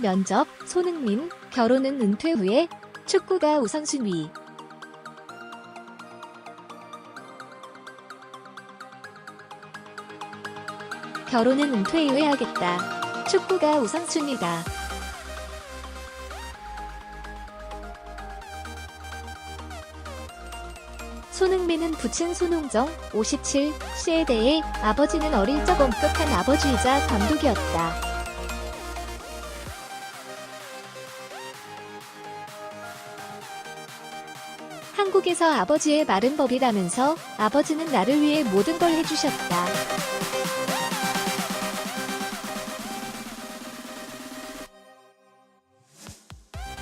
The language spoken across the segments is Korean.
면접, 손흥민, 결혼은 은퇴 후에 축구가 우선순위. 결혼은 은퇴 이후에 하겠다. 축구가 우선순위다. 손흥민은 부친 손흥정, 57세에 대해 아버지는 어릴 적 엄격한 아버지이자 감독이었다. 한국에서 아버지의 말은 법이라면서 아버지는 나를 위해 모든 걸 해주셨다.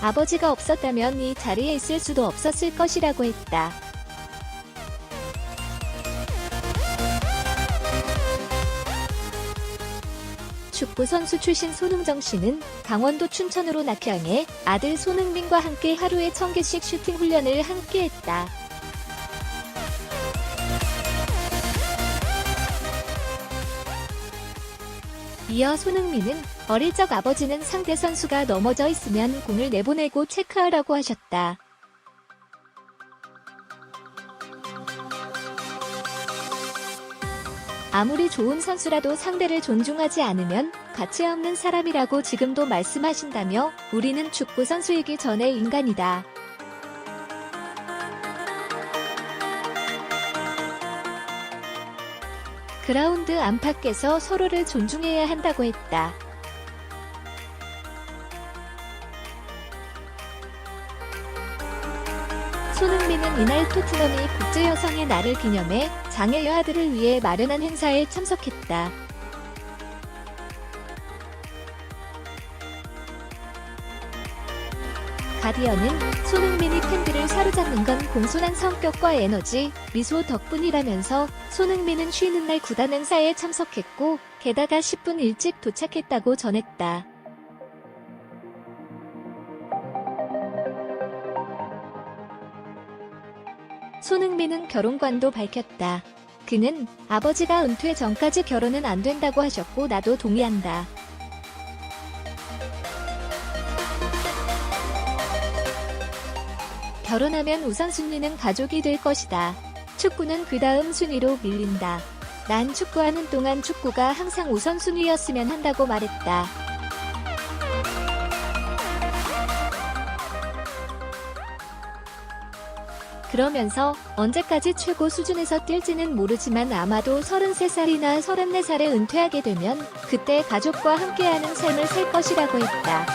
아버지가 없었다면 이 자리에 있을 수도 없었을 것이라고 했다. 축구 선수 출신 손흥정 씨는 강원도 춘천으로 낙향해 아들 손흥민과 함께 하루에 1000개씩 슈팅 훈련을 함께 했다. 이어 손흥민은 어릴 적 아버지는 상대 선수가 넘어져 있으면 공을 내보내고 체크하라고 하셨다. 아무리 좋은 선수라도 상대를 존중하지 않으면 가치 없는 사람이라고 지금도 말씀하신다며 우리는 축구 선수이기 전에 인간이다. 그라운드 안팎에서 서로를 존중해야 한다고 했다. 손흥민은 이날 토트넘이 국제여성의 날을 기념해 장애 여아들을 위해 마련한 행사에 참석했다. 가디언은 손흥민이 팬들을 사로잡는 건 공손한 성격과 에너지, 미소 덕분이라면서 손흥민은 쉬는 날 구단 행사에 참석했고 게다가 10분 일찍 도착했다고 전했다. 손흥민은 결혼관도 밝혔다. 그는 아버지가 은퇴 전까지 결혼은 안 된다고 하셨고 나도 동의한다. 결혼하면 우선순위는 가족이 될 것이다. 축구는 그 다음 순위로 밀린다. 난 축구하는 동안 축구가 항상 우선순위였으면 한다고 말했다. 그러면서 언제까지 최고 수준에서 뛸지는 모르지만 아마도 33살이나 34살에 은퇴하게 되면 그때 가족과 함께하는 삶을 살 것이라고 했다.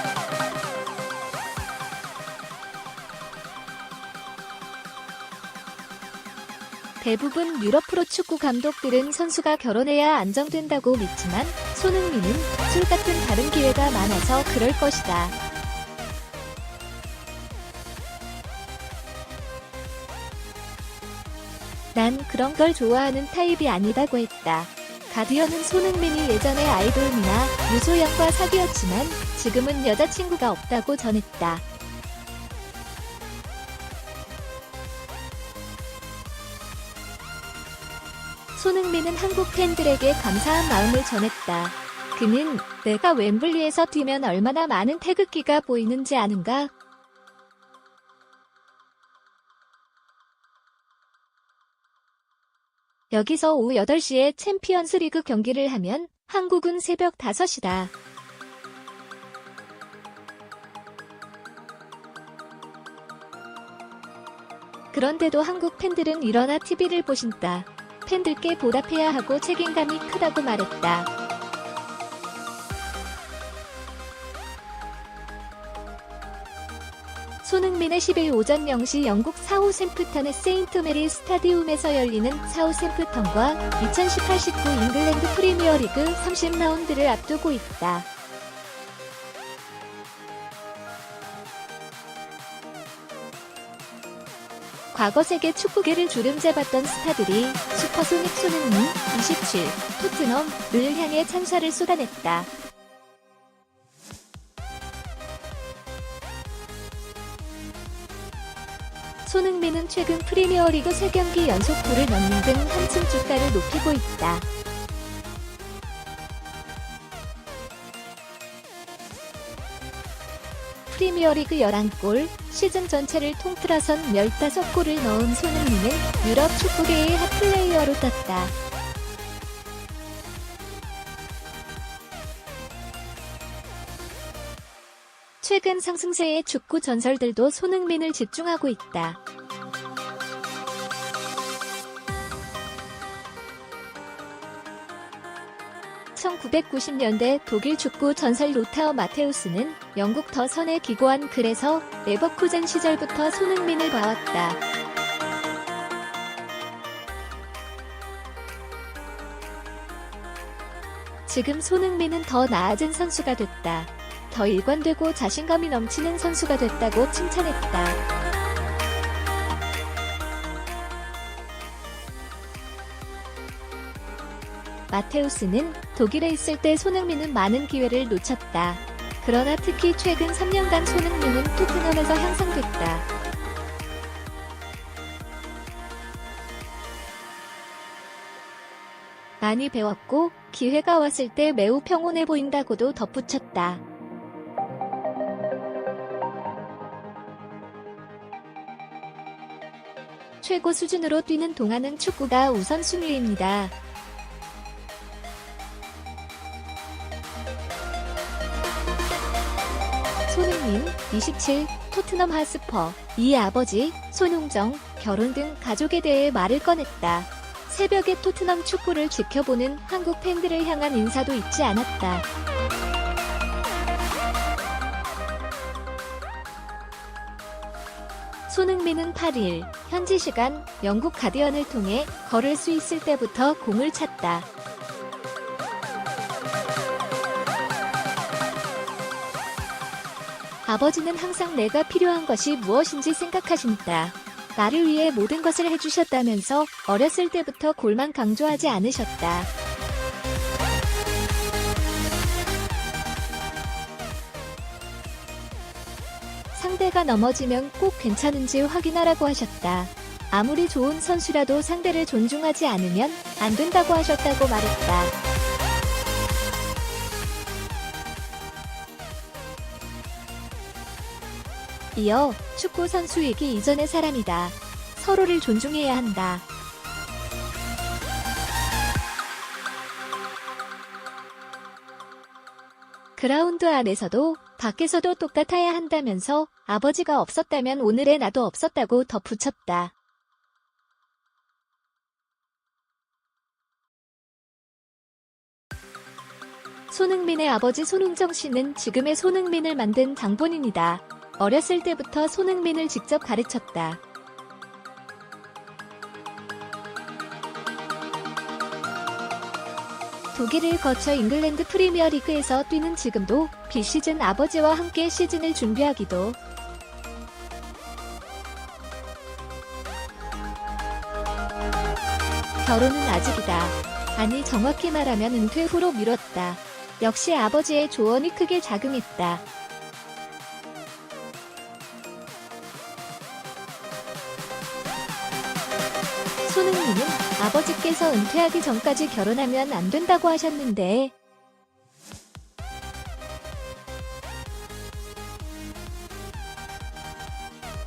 대부분 유럽 프로축구 감독들은 선수가 결혼해야 안정된다고 믿지만 손흥민은 술 같은 다른 기회가 많아서 그럴 것이다. 난 그런 걸 좋아하는 타입이 아니다고 했다. 가디언은 손흥민이 예전에 아이돌 미나 유소연과 사귀었지만 지금은 여자친구가 없다고 전했다. 손흥민은 한국 팬들에게 감사한 마음을 전했다. 그는 내가 웸블리에서 뛰면 얼마나 많은 태극기가 보이는지 아는가? 여기서 오후 8시에 챔피언스 리그 경기를 하면 한국은 새벽 5시다. 그런데도 한국 팬들은 일어나 TV를 보신다. 팬들께 보답해야 하고 책임감이 크다고 말했다. 손흥민의 10일 오전 0시 영국 사우샘프턴의 세인트 메리 스타디움에서 열리는 사우샘프턴과 2018-19 잉글랜드 프리미어리그 30라운드를 앞두고 있다. 과거 세계 축구계를 주름잡았던 스타들이 슈퍼소닉 손흥민, 27, 토트넘을 향해 찬사를 쏟아냈다. 손흥민은 최근 프리미어리그 3경기 연속 골을 넣는 등 한층 주가를 높이고 있다. 프리미어리그 11골, 시즌 전체를 통틀어선 15골을 넣은 손흥민은 유럽 축구계의 핫플레이어로 떴다. 최근 상승세의 축구 전설들도 손흥민을 집중하고 있다. (1990년대) 독일 축구 전설 로타어 마테우스는 영국 더 선에 기고한 글에서 레버쿠젠 시절부터 손흥민을 봐왔다. 지금 손흥민은 더 나아진 선수가 됐다. 더 일관되고 자신감이 넘치는 선수가 됐다고 칭찬했다. 마테우스는 독일에 있을 때 손흥민은 많은 기회를 놓쳤다. 그러나 특히 최근 3년간 손흥민은 토트넘에서 향상됐다. 많이 배웠고 기회가 왔을 때 매우 평온해 보인다고도 덧붙였다. 최고 수준으로 뛰는 동안은 축구가 우선순위입니다. 손흥민, 27, 토트넘 하스퍼, 이 아버지, 손흥정, 결혼 등 가족에 대해 말을 꺼냈다. 새벽에 토트넘 축구를 지켜보는 한국 팬들을 향한 인사도 잊지 않았다. 손흥민은 8일, 현지 시간 영국 가디언을 통해 걸을 수 있을 때부터 공을 찼다. 아버지는 항상 내가 필요한 것이 무엇인지 생각하신다. 나를 위해 모든 것을 해주셨다면서 어렸을 때부터 골만 강조하지 않으셨다. 상대가 넘어지면 꼭 괜찮은지 확인하라고 하셨다. 아무리 좋은 선수라도 상대를 존중하지 않으면 안 된다고 하셨다고 말했다. 이어 축구 선수이기 이전의 사람이다. 서로를 존중해야 한다. 그라운드 안에서도 밖에서도 똑같아야 한다면서 아버지가 없었다면 오늘의 나도 없었다고 덧붙였다. 손흥민의 아버지 손흥정 씨는 지금의 손흥민을 만든 장본인이다. 어렸을 때부터 손흥민을 직접 가르쳤다. 독일을 거쳐 잉글랜드 프리미어리그에서 뛰는 지금도 비시즌 아버지와 함께 시즌을 준비하기도 결혼은 아직이다. 아니 정확히 말하면 은퇴 후로 미뤘다. 역시 아버지의 조언이 크게 작용했다. 손흥민은 아버지께서 은퇴하기 전까지 결혼하면 안 된다고 하셨는데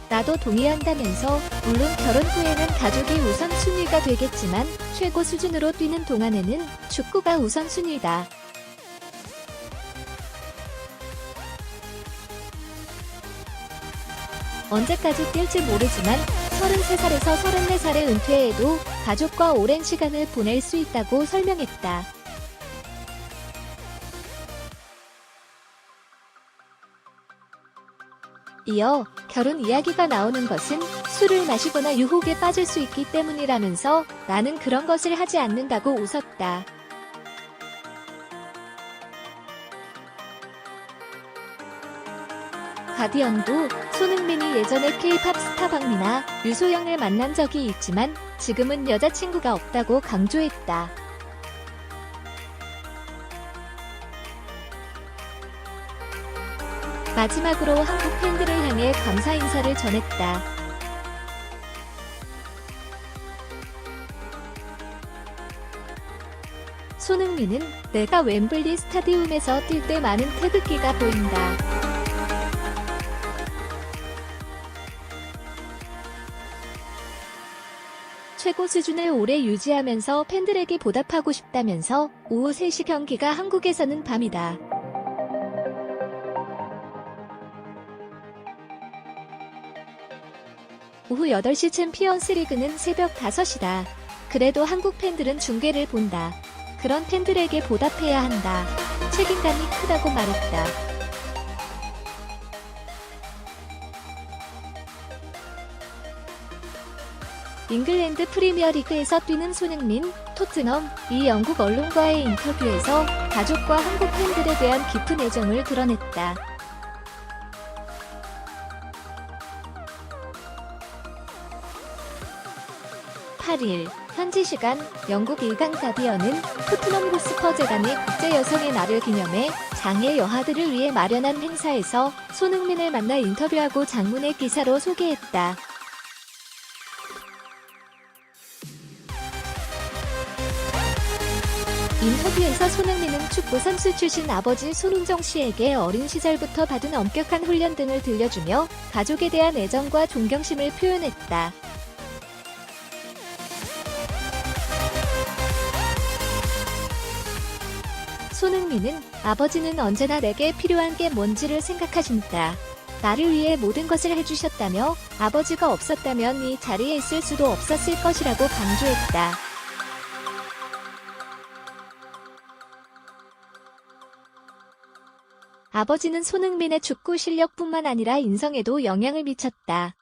나도 동의한다면서 물론 결혼 후에는 가족이 우선순위가 되겠지만 최고 수준으로 뛰는 동안에는 축구가 우선순위다. 언제까지 뛸지 모르지만 33살에서 34살에 은퇴해도 가족과 오랜 시간을 보낼 수 있다고 설명했다. 이어 결혼 이야기가 나오는 것은 술을 마시거나 유혹에 빠질 수 있기 때문이라면서 나는 그런 것을 하지 않는다고 웃었다. 가디언도 손흥민이 예전에 K-팝 스타 박미나 유소영을 만난 적이 있지만 지금은 여자친구가 없다고 강조했다. 마지막으로 한국 팬들을 향해 감사 인사를 전했다. 손흥민은 내가 웸블리 스타디움에서 뛸 때 많은 태극기가 보인다. 최고 수준을 오래 유지하면서 팬들에게 보답하고 싶다면서 오후 3시 경기가 한국에서는 밤이다. 오후 8시 챔피언스 리그는 새벽 5시다. 그래도 한국 팬들은 중계를 본다. 그런 팬들에게 보답해야 한다. 책임감이 크다고 말했다. 잉글랜드 프리미어리그에서 뛰는 손흥민, 토트넘, 이 영국 언론과의 인터뷰에서 가족과 한국 팬들에 대한 깊은 애정을 드러냈다. (8일) 현지 시간 영국 일강 가디언은 토트넘 호스퍼 재단이 국제 여성의 날을 기념해 장애 여하들을 위해 마련한 행사에서 손흥민을 만나 인터뷰하고 장문의 기사로 소개했다. 인터뷰에서 손흥민은 축구 선수 출신 아버지 손흥정 씨에게 어린 시절부터 받은 엄격한 훈련 등을 들려주며 가족에 대한 애정과 존경심을 표현했다. 손흥민은 아버지는 언제나 내게 필요한 게 뭔지를 생각하신다. 나를 위해 모든 것을 해주셨다며 아버지가 없었다면 이 자리에 있을 수도 없었을 것이라고 강조했다. 아버지는 손흥민의 축구 실력뿐만 아니라 인성에도 영향을 미쳤다.